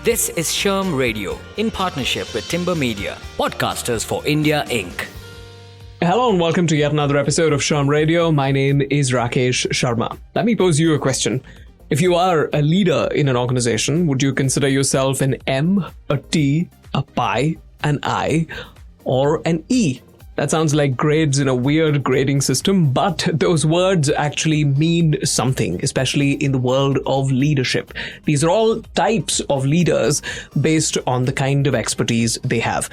This is SHRM Radio in partnership with Timber Media, Podcasters for India Inc. Hello and welcome to yet another episode of SHRM Radio. My name is Rakesh, Sharma. Let me pose you a question. If you are a leader in an organization, would you consider yourself an M, a T, a Pi, an I, or an E? That sounds like grades in a weird grading system, but those words actually mean something, especially in the world of leadership. These are all types of leaders based on the kind of expertise they have.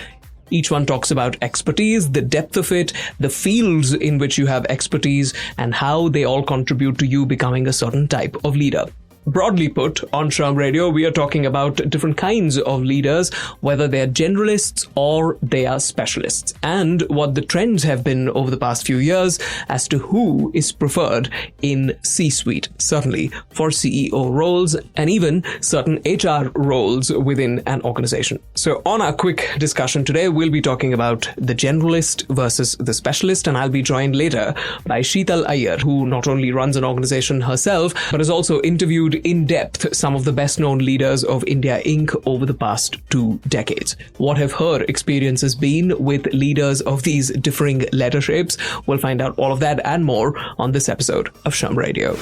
Each one talks about expertise, the depth of it, the fields in which you have expertise, and how they all contribute to you becoming a certain type of leader. Broadly put, on SHRM Radio, we are talking about different kinds of leaders, whether they are generalists or they are specialists, and what the trends have been over the past few years as to who is preferred in C-suite, certainly for CEO roles and even certain HR roles within an organization. So on our quick discussion today, we'll be talking about the generalist versus the specialist, and I'll be joined later by Seetal Iyer, who not only runs an organization herself, but has also interviewed in depth some of the best known leaders of India Inc. over the past 2 decades. What have her experiences been with leaders of these differing letter shapes? We'll find out all of that and more on this episode of SHRM Radio.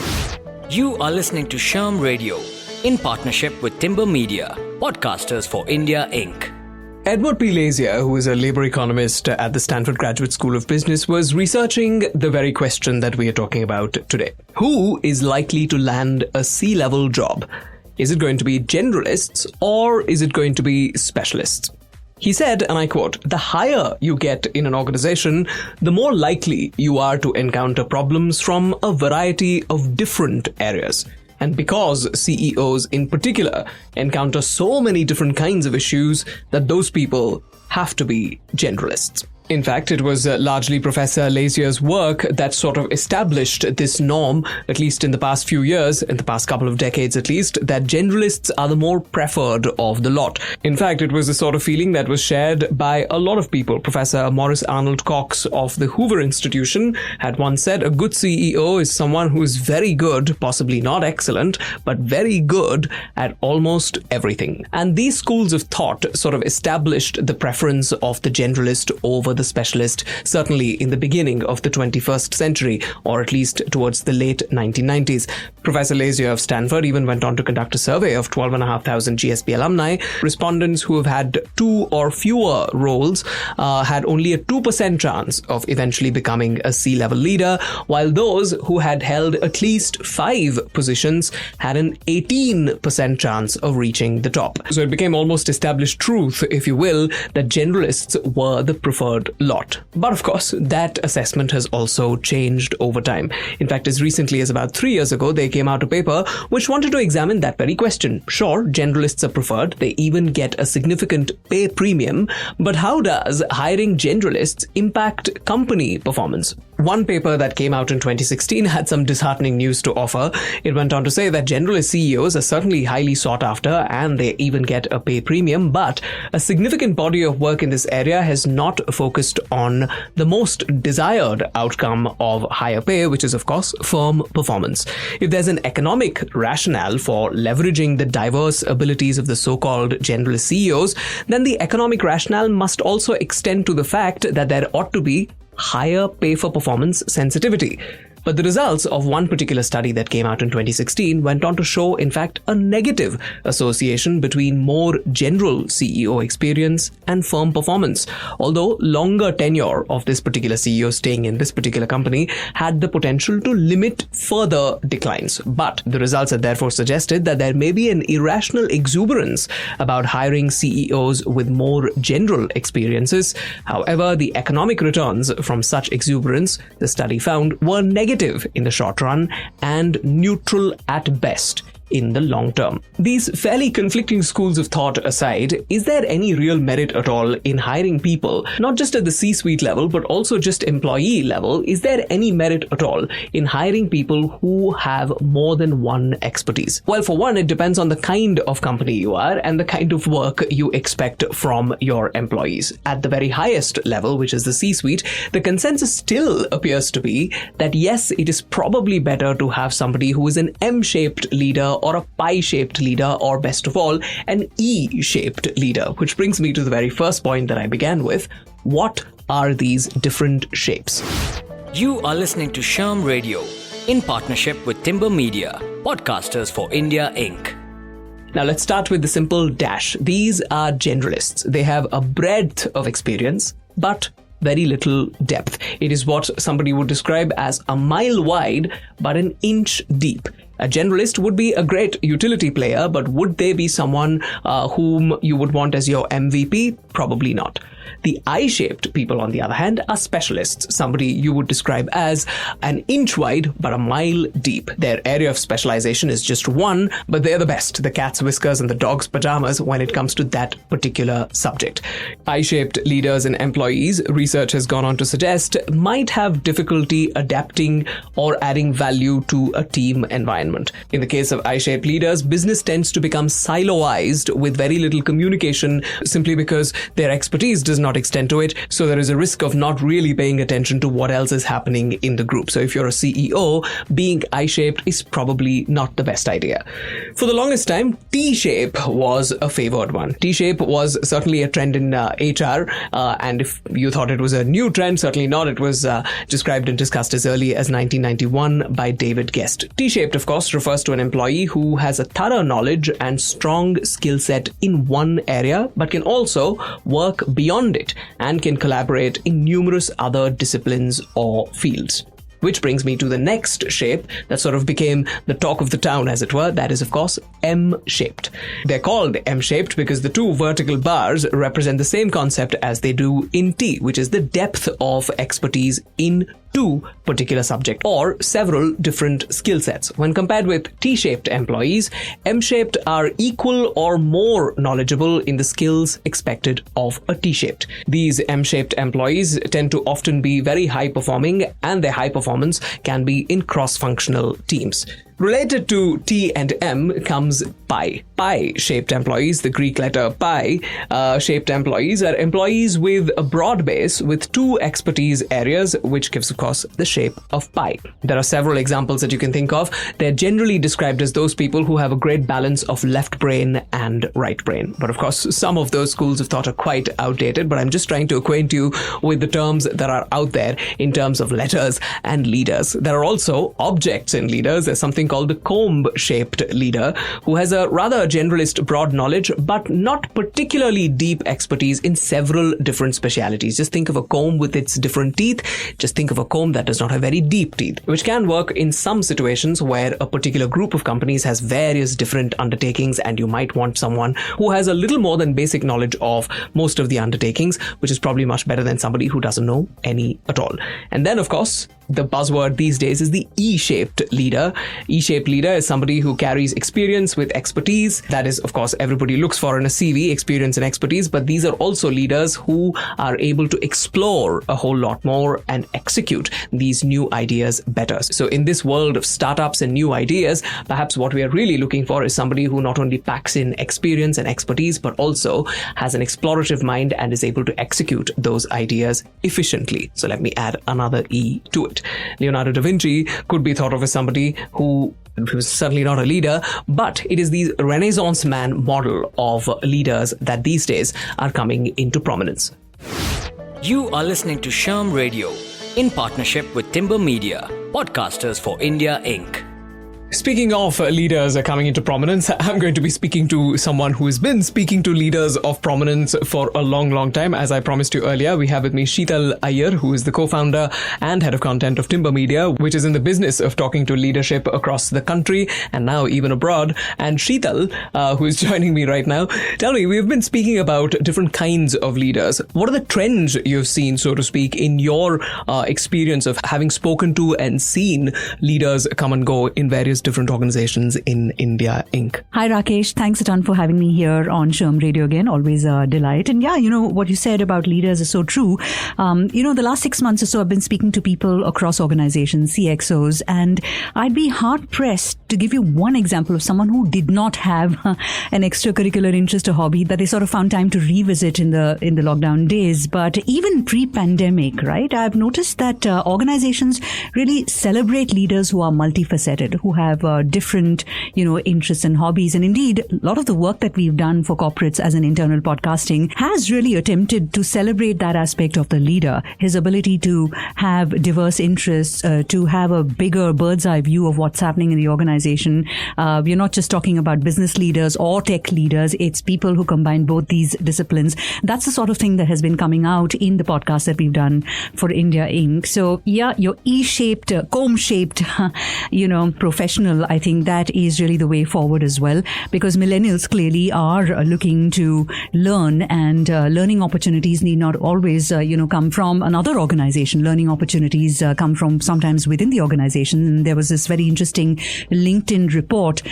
You are listening to SHRM Radio in partnership with Timber Media, Podcasters for India Inc. Edward P. Lazier, who is a labor economist at the Stanford Graduate School of Business, was researching the very question that we are talking about today. Who is likely to land a C-level job? Is it going to be generalists or is it going to be specialists? He said, and I quote, "The higher you get in an organization, the more likely you are to encounter problems from a variety of different areas. And because CEOs in particular encounter so many different kinds of issues that those people have to be generalists." In fact, it was largely Professor Lazier's work that sort of established this norm, at least in the past few years, in the past couple of decades at least, that generalists are the more preferred of the lot. In fact, it was a sort of feeling that was shared by a lot of people. Professor Maurice Arnold Cox of the Hoover Institution had once said, "A good CEO is someone who is very good, possibly not excellent, but very good at almost everything." And these schools of thought sort of established the preference of the generalist over the specialist, certainly in the beginning of the 21st century, or at least towards the late 1990s. Professor Lazier of Stanford even went on to conduct a survey of 12,500 GSB alumni. Respondents who have had 2 or fewer roles had only a 2% chance of eventually becoming a C-level leader, while those who had held at least 5 positions had an 18% chance of reaching the top. So it became almost established truth, if you will, that generalists were the preferred lot. But of course, that assessment has also changed over time. In fact, as recently as about 3 years ago, they came out a paper which wanted to examine that very question. Sure, generalists are preferred. They even get a significant pay premium. But how does hiring generalists impact company performance? One paper that came out in 2016 had some disheartening news to offer. It went on to say that generalist CEOs are certainly highly sought after and they even get a pay premium, but a significant body of work in this area has not focused on the most desired outcome of higher pay, which is, of course, firm performance. If there's an economic rationale for leveraging the diverse abilities of the so-called generalist CEOs, then the economic rationale must also extend to the fact that there ought to be higher pay for performance sensitivity. But the results of one particular study that came out in 2016 went on to show, in fact, a negative association between more general CEO experience and firm performance. Although longer tenure of this particular CEO staying in this particular company had the potential to limit further declines. But the results had therefore suggested that there may be an irrational exuberance about hiring CEOs with more general experiences. However, the economic returns from such exuberance, the study found, were negative in the short run and neutral at best in the long term. These fairly conflicting schools of thought aside, is there any real merit at all in hiring people, not just at the C-suite level, but also just employee level? Is there any merit at all in hiring people who have more than one expertise? Well, for one, it depends on the kind of company you are and the kind of work you expect from your employees. At the very highest level, which is the C-suite, the consensus still appears to be that yes, it is probably better to have somebody who is an M-shaped leader or a pie-shaped leader, or best of all, an E-shaped leader? Which brings me to the very first point that I began with. What are these different shapes? You are listening to SHRM Radio in partnership with Timber Media, podcasters for India Inc. Now let's start with the simple dash. These are generalists. They have a breadth of experience, but very little depth. It is what somebody would describe as a mile wide, but an inch deep. A generalist would be a great utility player, but would they be someone whom you would want as your MVP? Probably not. The I-shaped people, on the other hand, are specialists, somebody you would describe as an inch wide but a mile deep. Their area of specialization is just one, but they're the best, the cat's whiskers and the dog's pajamas when it comes to that particular subject. I-shaped leaders and employees, research has gone on to suggest, might have difficulty adapting or adding value to a team environment. In the case of I-shaped leaders, business tends to become siloized with very little communication simply because their expertise does not extend to it, so there is a risk of not really paying attention to what else is happening in the group. So if you're a CEO, being I-shaped is probably not the best idea. For the longest time, T-shape was a favored one. T-shape was certainly a trend in HR, and if you thought it was a new trend, certainly not. It was described and discussed as early as 1991 by David Guest. T-shaped, of course, refers to an employee who has a thorough knowledge and strong skill set in one area, but can also work beyond it and can collaborate in numerous other disciplines or fields. Which brings me to the next shape that sort of became the talk of the town, as it were. That is, of course, M-shaped. They're called M-shaped because the two vertical bars represent the same concept as they do in T, which is the depth of expertise in two particular subject or several different skill sets. When compared with T-shaped employees, M-shaped are equal or more knowledgeable in the skills expected of a T-shaped. These M-shaped employees tend to often be very high performing, and their high performance can be in cross-functional teams. Related to T and M comes pi. Pi-shaped employees, the Greek letter pi, shaped employees are employees with a broad base with two expertise areas, which gives, of course, the shape of pi. There are several examples that you can think of. They're generally described as those people who have a great balance of left brain and right brain. But of course, some of those schools of thought are quite outdated, but I'm just trying to acquaint you with the terms that are out there in terms of letters and leaders. There are also objects in leaders. There's something called the comb-shaped leader, who has a rather generalist broad knowledge, but not particularly deep expertise in several different specialities. Just think of a comb with its different teeth. Just think of a comb that does not have very deep teeth, which can work in some situations where a particular group of companies has various different undertakings, and you might want someone who has a little more than basic knowledge of most of the undertakings, which is probably much better than somebody who doesn't know any at all. And then, of course, the buzzword these days is the E-shaped leader. E-shaped leader is somebody who carries experience with expertise. That is, of course, everybody looks for in a CV, experience and expertise, but these are also leaders who are able to explore a whole lot more and execute these new ideas better. So in this world of startups and new ideas, perhaps what we are really looking for is somebody who not only packs in experience and expertise, but also has an explorative mind and is able to execute those ideas efficiently. So let me add another E to it. Leonardo da Vinci could be thought of as somebody who was certainly not a leader, but it is the Renaissance man model of leaders that these days are coming into prominence. You are listening to SHRM Radio in partnership with Timber Media, podcasters for India Inc. Speaking of leaders coming into prominence, I'm going to be speaking to someone who has been speaking to leaders of prominence for a long, long time. As I promised you earlier, we have with me Seetal Iyer, who is the co-founder and head of content of Timber Media, which is in the business of talking to leadership across the country and now even abroad. And Seetal, who is joining me right now, tell me, we've been speaking about different kinds of leaders. What are the trends you've seen, so to speak, in your experience of having spoken to and seen leaders come and go in various different organizations in India Inc. Hi Rakesh, thanks a ton for having me here on SHRM Radio again. Always a delight. And yeah, what you said about leaders is so true. The last 6 months or so I've been speaking to people across organizations, CXOs, and I'd be hard pressed to give you one example of someone who did not have an extracurricular interest or hobby that they sort of found time to revisit in the lockdown days. But even pre-pandemic, right, I've noticed that organizations really celebrate leaders who are multifaceted, who have have different, interests and hobbies. And indeed, a lot of the work that we've done for corporates as an internal podcasting has really attempted to celebrate that aspect of the leader, his ability to have diverse interests, to have a bigger bird's eye view of what's happening in the organization. We're not just talking about business leaders or tech leaders. It's people who combine both these disciplines. That's the sort of thing that has been coming out in the podcast that we've done for India Inc. So yeah, your E-shaped, comb-shaped, professional, I think that is really the way forward as well, because millennials clearly are looking to learn, and learning opportunities need not always, come from another organization. Learning opportunities come from sometimes within the organization. And there was this very interesting LinkedIn report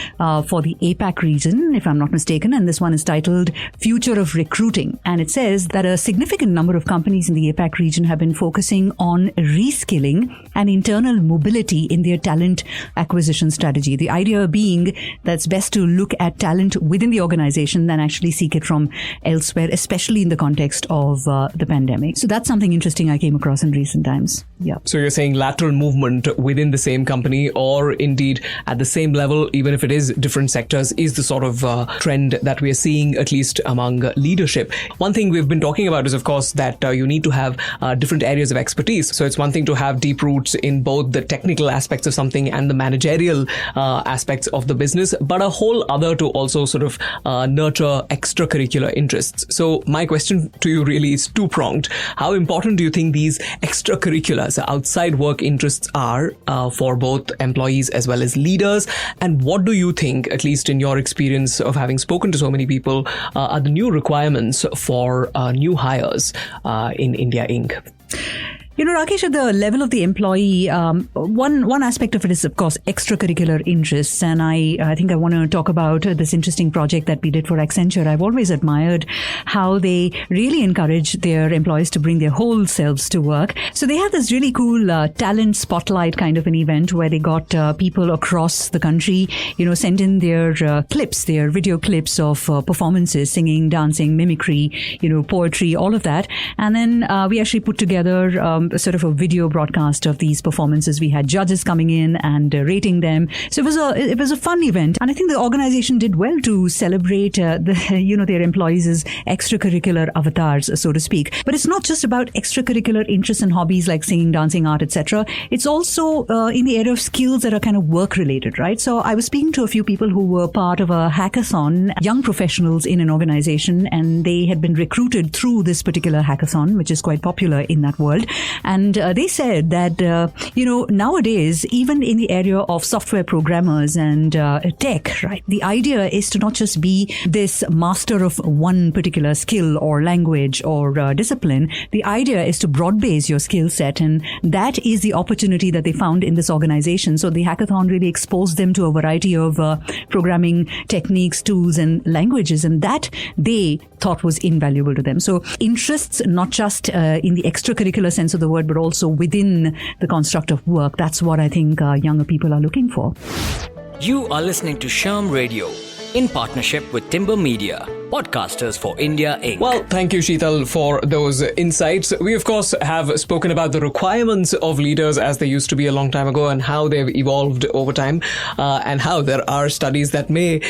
for the APAC region, if I'm not mistaken, and this one is titled Future of Recruiting. And it says that a significant number of companies in the APAC region have been focusing on reskilling and internal mobility in their talent acquisition strategy. The idea being that it's best to look at talent within the organization than actually seek it from elsewhere, especially in the context of the pandemic. So that's something interesting I came across in recent times. Yeah. So you're saying lateral movement within the same company, or indeed at the same level, even if it is different sectors, is the sort of trend that we are seeing, at least among leadership. One thing we've been talking about is, of course, that you need to have different areas of expertise. So it's one thing to have deep roots in both the technical aspects of something and the managerial aspects of the business, but a whole other to also sort of nurture extracurricular interests. So my question to you really is two-pronged. How important do you think these extracurriculars, outside work interests are for both employees as well as leaders? And what do you think, at least in your experience of having spoken to so many people, are the new requirements for new hires in India Inc.? Rakesh, at the level of the employee, one aspect of it is, of course, extracurricular interests. And I think I want to talk about this interesting project that we did for Accenture. I've always admired how they really encourage their employees to bring their whole selves to work. So they had this really cool talent spotlight kind of an event where they got people across the country, sent in their clips, their video clips of performances, singing, dancing, mimicry, poetry, all of that. And then we actually put together sort of a video broadcast of these performances. We had judges coming in and rating them. So it was a fun event, and I think the organization did well to celebrate their employees as extracurricular avatars, so to speak. But it's not just about extracurricular interests and hobbies like singing, dancing, art, etc. It's also in the area of skills that are kind of work related, right? So I was speaking to a few people who were part of a hackathon, young professionals in an organization, and they had been recruited through this particular hackathon, which is quite popular in that world. And they said that, nowadays, even in the area of software programmers and tech, right, the idea is to not just be this master of one particular skill or language or discipline. The idea is to broad base your skill set. And that is the opportunity that they found in this organization. So the hackathon really exposed them to a variety of programming techniques, tools, and languages. And that they thought was invaluable to them. So interests, not just in the extracurricular sense of the word, but also within the construct of work. That's what I think younger people are looking for. You are listening to SHRM Radio in partnership with Timber Media, podcasters for India Inc. Well, thank you, Seetal, for those insights. We, of course, have spoken about the requirements of leaders as they used to be a long time ago and how they've evolved over time, and how there are studies that may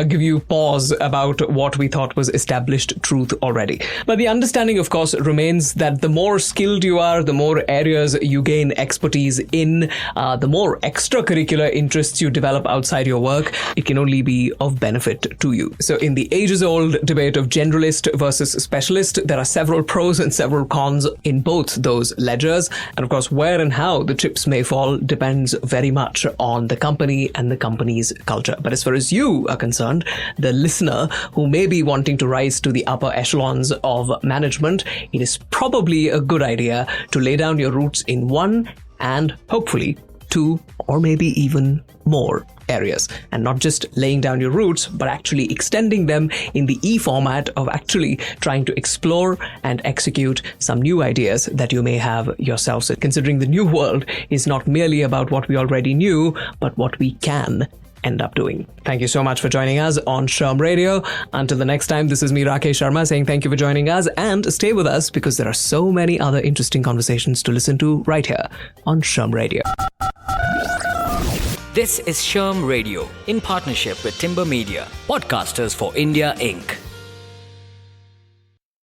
give you pause about what we thought was established truth already. But the understanding, of course, remains that the more skilled you are, the more areas you gain expertise in, the more extracurricular interests you develop outside your work, it can only be of benefit to you. So in the ages-old debate of generalist versus specialist, there are several pros and several cons in both those ledgers. And of course, where and how the chips may fall depends very much on the company and the company's culture. But as far as you are concerned, the listener who may be wanting to rise to the upper echelons of management, it is probably a good idea to lay down your roots in one and hopefully two or maybe even more areas, and not just laying down your roots, but actually extending them in the E format of actually trying to explore and execute some new ideas that you may have yourselves. Considering the new world is not merely about what we already knew, but what we can end up doing. Thank you so much for joining us on SHRM Radio. Until the next time, this is me, Rakesh Sharma, saying thank you for joining us, and stay with us because there are so many other interesting conversations to listen to right here on SHRM Radio. This is SHRM Radio in partnership with Timber Media, podcasters for India Inc.